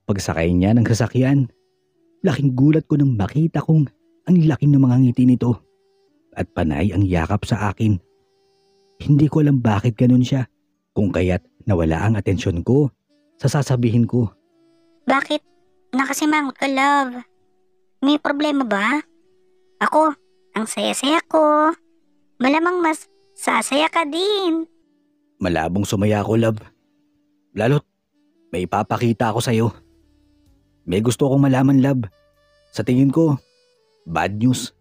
Pagsakay niya ng sasakyan, laking gulat ko nang makita kong ang laki ng mga ngiti nito at panay ang yakap sa akin. Hindi ko alam bakit ganun siya, kung kaya't nawala ang atensyon ko sa sasabihin ko. Bakit nakasimangot ka, love? May problema ba? Ako, ang saya-saya ko. Malamang mas sasaya ka din. Malabong sumaya ako, love. Lalo't may ipapakita ako sa'yo. May gusto akong malaman, love. Sa tingin ko, bad news.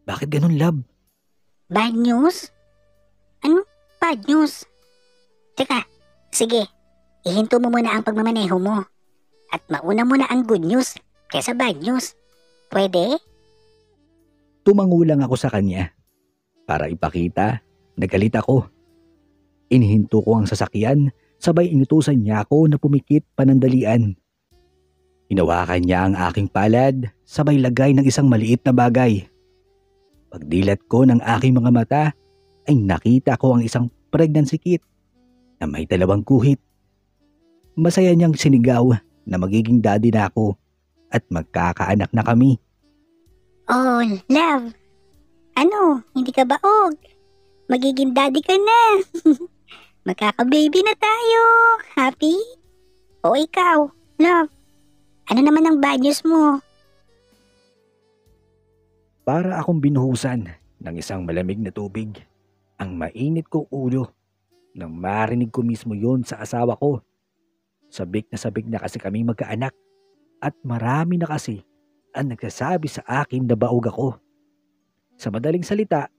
Bakit ganun, love? Bad news? Ano bad news? Teka, sige. Ihinto mo muna ang pagmamaneho mo. At mauna muna ang good news kaysa bad news. Pwede? Tumango lang ako sa kanya. Para ipakita, nagalit ako. Inihinto ko ang sasakyan, sabay inutusan niya ako na pumikit panandalian. Hinawakan niya ang aking palad, sabay lagay ng isang maliit na bagay. Pagdilat ko ng aking mga mata, ay nakita ko ang isang pregnancy kit na may 2 guhit. Masaya niyang sinigaw na magiging daddy na ako at magkakaanak na kami. Oh, love. Ano, hindi ka baog? Magiging daddy ka na. Magkaka-baby na tayo. Happy? O ikaw, love? Ano naman ang bad news mo? Para akong binuhusan ng isang malamig na tubig ang mainit kong ulo nang marinig ko mismo yon sa asawa ko. Sabik na kasi kami magkaanak at marami na kasi ang nagsasabi sa akin na baog ako. Sa madaling salita,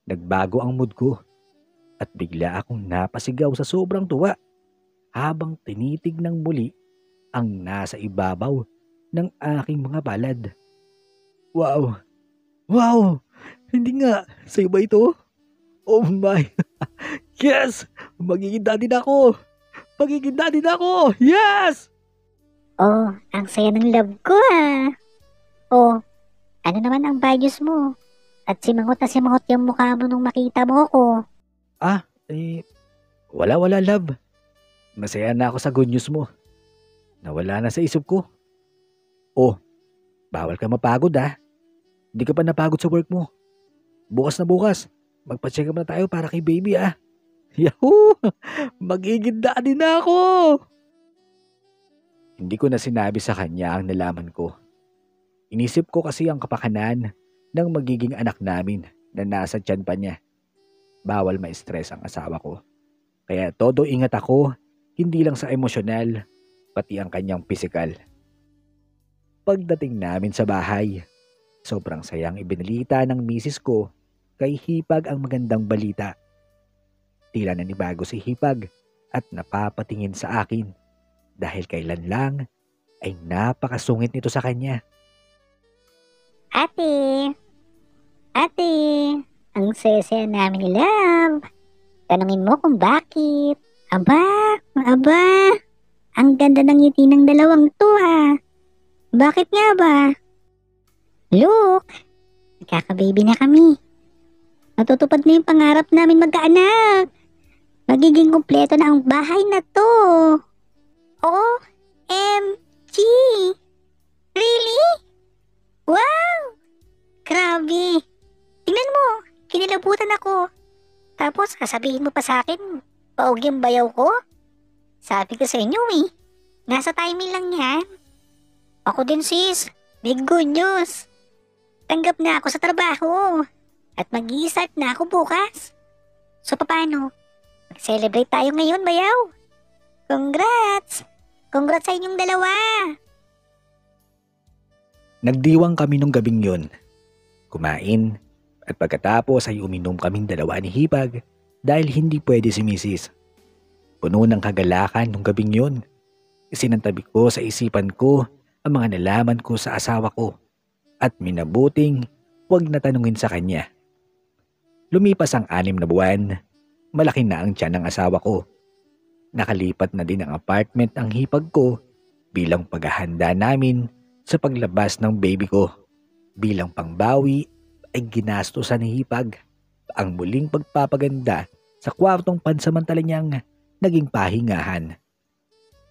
nagbago ang mood ko at bigla akong napasigaw sa sobrang tuwa habang tinitignan muli ang nasa ibabaw ng aking mga palad. Wow! Wow! Hindi nga, sa'yo ba ito? Oh my! Yes! Magiging daddy na ako! Magiging daddy na ako! Yes! Oh, ang saya ng love ko Oh, ano naman ang bad news mo? At simangot na simangot yung mukha mo nung makita mo ako. Wala love. Masaya na ako sa good news mo. Nawala na sa isip ko. Oh, bawal ka mapagod Hindi ka pa napagod sa work mo. Bukas na bukas, magpa-check up na tayo para kay baby Yahoo! Magiging daddy na ako! Hindi ko na sinabi sa kanya ang nalaman ko. Inisip ko kasi ang kapakanan ng magiging anak namin na nasa tiyan pa niya. Bawal ma-stress ang asawa ko. Kaya todo ingat ako, hindi lang sa emosyonal, pati ang kanyang pisikal. Pagdating namin sa bahay, sobrang sayang ibinalita ng misis ko kay Hipag ang magandang balita. Tila nanibago si Hipag at napapatingin sa akin dahil kailan lang ay napakasungit nito sa kanya. Ate, ang saya-saya namin ni love. Tanungin mo kung bakit. Aba, ang ganda ng ngiti ng dalawang to Bakit nga ba? Look, nagkaka-baby na kami. Natutupad na yung pangarap namin magkaanak. Magiging kumpleto na ang bahay na to. OMG! Really? Wow! Grabe! Tingnan mo, kinilabutan ako. Tapos sasabihin mo pa sa akin, paog yung bayaw ko? Sabi ko sa inyo nasa timing lang yan. Ako din sis, big good news. Tanggap na ako sa trabaho at mag-i-start na ako bukas. So paano? Mag-celebrate tayo ngayon, bayaw. Congrats! Congrats sa inyong dalawa. Nagdiwang kami nung gabing yun. Kumain at pagkatapos ay uminom kaming dalawa ni Hipag dahil hindi pwede si misis. Puno ng kagalakan nung gabing yun. Isinantabi ko sa isipan ko ang mga nalaman ko sa asawa ko at minabuting huwag na tanungin sa kanya. Lumipas ang 6 na buwan, malaki na ang tiyan ng asawa ko. Nakalipat na din ang apartment ang Hipag ko bilang paghahanda namin sa paglabas ng baby ko. Bilang pangbawi ay ginastosan ni Hipag ang muling pagpapaganda sa kwartong pansamantala niyang naging pahingahan.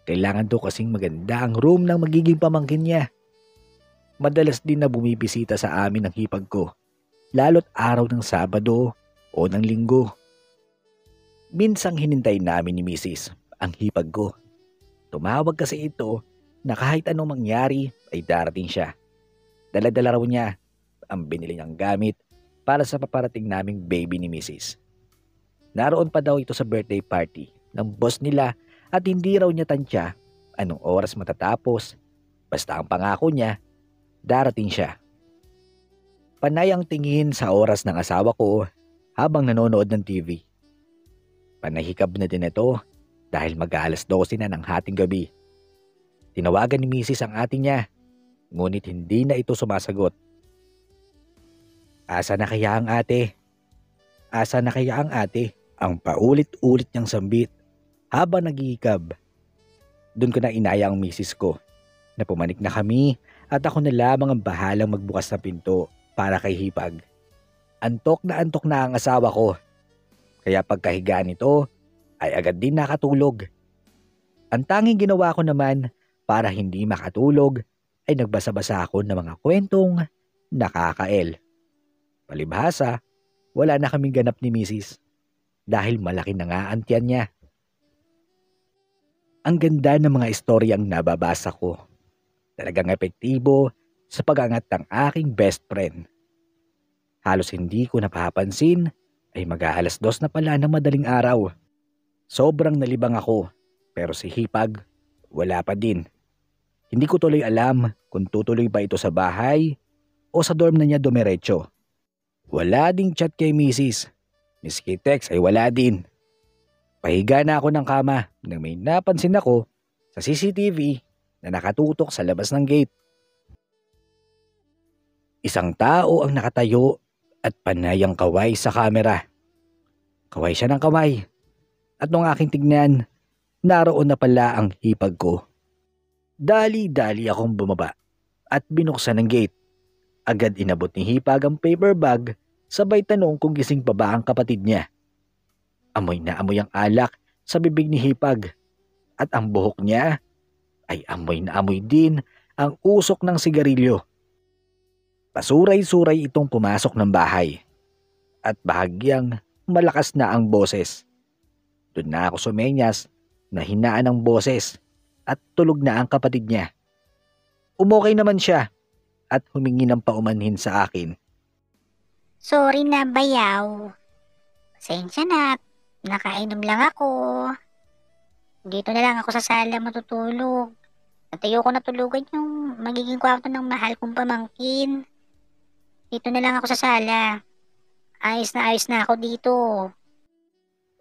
Kailangan daw kasing maganda ang room ng magiging pamangkin niya. Madalas din na bumibisita sa amin ang hipag ko, lalo't araw ng Sabado o ng Linggo. Minsang hinintay namin ni Mrs. ang hipag ko. Tumawag kasi ito na kahit anong mangyari ay darating siya. Dala-dala raw niya ang binili niyang gamit para sa paparating naming baby ni Mrs. Naroon pa daw ito sa birthday party ng boss nila at hindi raw niya tansya anong oras matatapos. Basta ang pangako niya, darating siya. Panay ang tingin sa oras ng asawa ko habang nanonood ng TV. Panahikab na din ito dahil mag-aalas 12 na ng hating gabi. Tinawagan ni Mrs. ang ate niya, ngunit hindi na ito sumasagot. Asa na kaya ang ate? Asa na kaya ang ate? Ang paulit-ulit niyang sambit habang naghihikab. Doon ko na inaya ang misis ko na pumanik na kami at ako na lamang ang bahalang magbukas ng pinto para kay hipag. Antok na ang asawa ko. Kaya pagkahiga nito ay agad din nakatulog. Ang tanging ginawa ko naman para hindi makatulog ay nagbasa-basa ako ng mga kwentong nakakael. Palibhasa, wala na kaming ganap ni Mrs. dahil malaki na nga ang tiyan niya. Ang ganda ng mga istoryang nababasa ko. Talagang epektibo sa pag-angat ng aking best friend. Halos hindi ko napapansin ay mag-aalas 2 na pala ng madaling araw. Sobrang nalibang ako pero si hipag wala pa din. Hindi ko tuloy alam kung tutuloy ba ito sa bahay o sa dorm na niya dumiretso. Wala ding chat kay Mrs. Miski text ay wala din. Pahiga na ako ng kama nang may napansin ako sa CCTV na nakatutok sa labas ng gate. Isang tao ang nakatayo at panay ang kaway sa kamera. Kaway siya ng kaway. At nung aking tignan, naroon na pala ang hipag ko. Dali-dali akong bumaba at binuksan ng gate. Agad inabot ni hipag ang paper bag, sabay tanong kung gising pa ba ang kapatid niya. Amoy na amoy ang alak sa bibig ni hipag at ang buhok niya ay amoy na amoy din ang usok ng sigarilyo. Pasuray-suray itong pumasok ng bahay at bahagyang malakas na ang boses. Doon na ako sumenyas na hinaan ang boses at tulog na ang kapatid niya. Umokay naman siya at humingi ng paumanhin sa akin. Sorry na, bayaw. Pasensya na. Nakainom lang ako. Dito na lang ako sa sala matutulog. At ayoko na tulugan yung magiging kwarto ng mahal kong pamangkin. Dito na lang ako sa sala. Ayos na ako dito.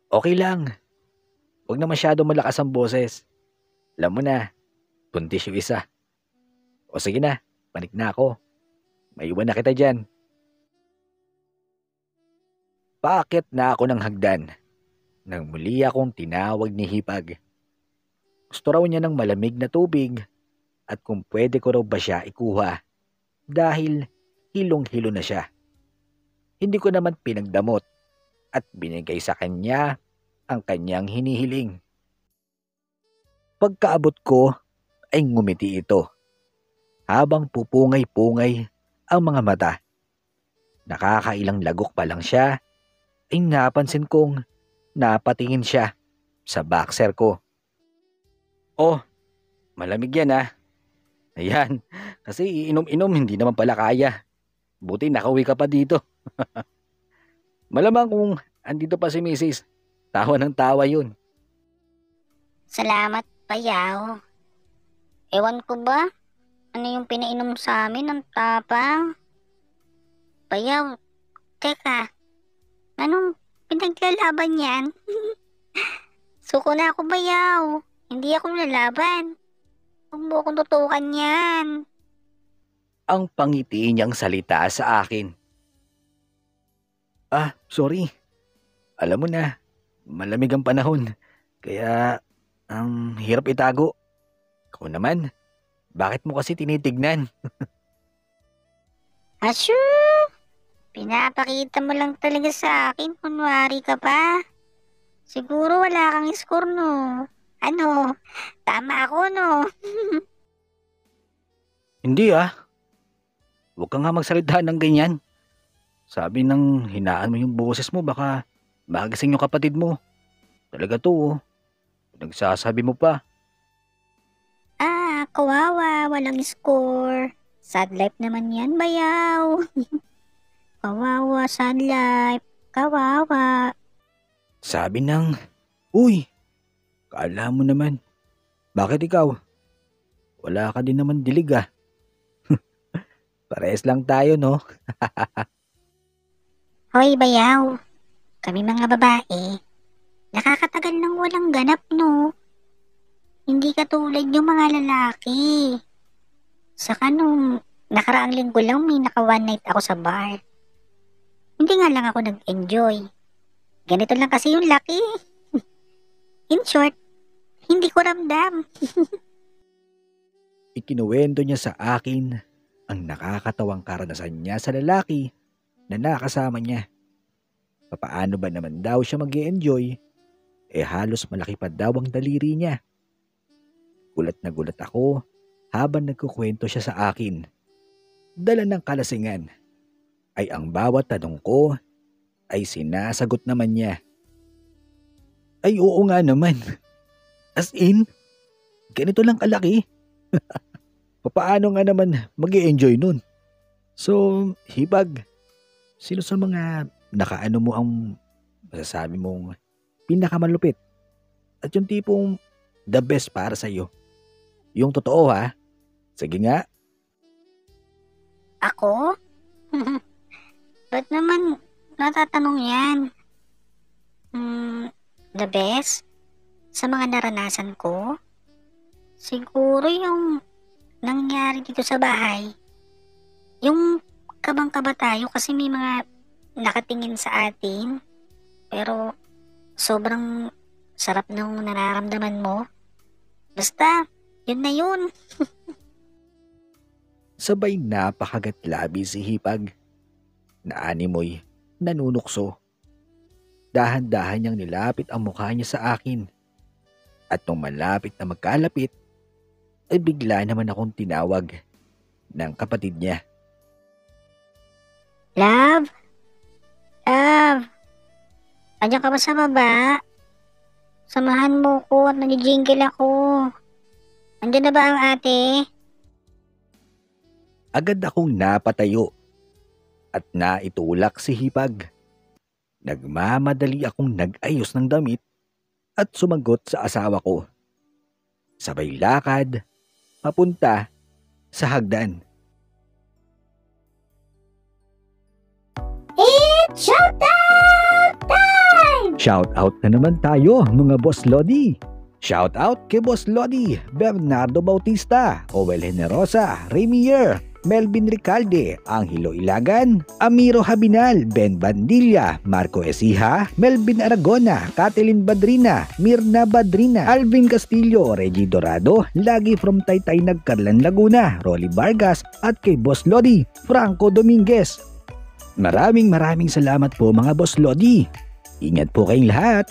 Okay lang. Huwag na masyado malakas ang boses. Alam mo na, buntis yung isa. O sige na, panik na ako. Maiwan na kita dyan. Paakyat na ako ng hagdan nang muli akong tinawag ni hipag. Gusto raw niya ng malamig na tubig at kung pwede ko raw ba siya ikuha dahil hilong-hilo na siya. Hindi ko naman pinagdamot at binigay sa kanya ang kanyang hinihiling. Pagkaabot ko ay ngumiti ito habang pupungay-pungay ang mga mata. Nakakailang lagok pa lang siya ay napansin kong napatingin siya sa boxer ko. Oh, malamig yan ah. Ayan, kasi iinom-inom hindi naman pala kaya. Buti nakauwi ka pa dito. Malamang kung andito pa si Mrs. Tawa ng tawa yun. Salamat, bayaw. Ewan ko ba? Ano yung pinainom sa amin ng tapang? Bayaw, teka. Anong pinaglalaban yan? Suko na ako, bayaw. Hindi ako lalaban. Huwag mo akong tutukan yan. Ang pangiti niyang salita sa akin. Ah, sorry. Alam mo na, malamig ang panahon. Kaya, hirap itago. Ikaw naman, bakit mo kasi tinitignan? Asyo! Pinapakita mo lang talaga sa akin, kunwari ka pa. Siguro wala kang score, no? Ano, tama ako, no? Hindi ah. Huwag ka nga magsalita ng ganyan. Sabi ng hinaan mo yung boses mo, baka magising yung kapatid mo. Talaga to oh. Nagsasabi mo pa. Kawawa, walang score. Sad life naman yan, bayaw. Kawawa, sad life. Kawawa. Sabi ng, uy, kala mo naman. Bakit ikaw? Wala ka din naman dilig ah. Parehas lang tayo no? Hoy, bayaw. Kami mga babae, nakakatagal nang walang ganap, no? Hindi katulad yung mga lalaki. Saka nung nakaraang linggo lang may naka one night ako sa bar. Hindi nga lang ako nag-enjoy. Ganito lang kasi yung laki. In short, hindi ko ramdam. Ikinuwento niya sa akin ang nakakatawang karanasan niya sa lalaki na nakasama niya. Papaano ba naman daw siya mag-e-enjoy? Halos malaki pa daw ang daliri niya. Gulat na gulat ako habang nagkukwento siya sa akin. Dala ng kalasingan ay ang bawat tanong ko ay sinasagot naman niya. Ay oo nga naman. As in, ganito lang kalaki. Papaano nga naman mag-e-enjoy nun? So, hibag, sino sa mga nakaano mo ang masasabi mong pinakamalupit? At yung tipong the best para sa'yo? Yung totoo ha? Sige nga. Ako? Ba't naman natatanong yan? The best? Sa mga naranasan ko? Siguro yung nangyari dito sa bahay. Yung kabang-kaba tayo kasi may mga nakatingin sa atin. Pero sobrang sarap ng nararamdaman mo. Basta, yun na yun. Sabay napakagatlabi si Hipag. Naanimoy, nanunukso. Dahan-dahan niyang nilapit ang mukha niya sa akin. At nung malapit na magkalapit, ay bigla naman akong tinawag ng kapatid niya. Love? Love? Andiyan ka ba sa baba? Samahan mo ko at nag-jingle ako. Andiyan na ba ang ate? Agad akong napatayo at naitulak si Hipag. Nagmamadali akong nag-ayos ng damit at sumagot sa asawa ko. Sabay lakad, papunta sa hagdan. It's showtime! Shout out na naman tayo mga Boss Lodi. Shout out kay Boss Lodi, Bernardo Bautista, Owel Generosa, Remier, Melvin Ricalde, Angelo Ilagan, Amiro Habinal, Ben Bandilla, Marco Ecija, Melvin Aragona, Kathleen Badrina, Mirna Badrina, Alvin Castillo, Reggie Dorado, Lagi from Taytay Nagkarlan Laguna, Rolly Vargas at kay Boss Lodi, Franco Dominguez. Maraming salamat po mga Boss Lodi. Ingat po kayong lahat.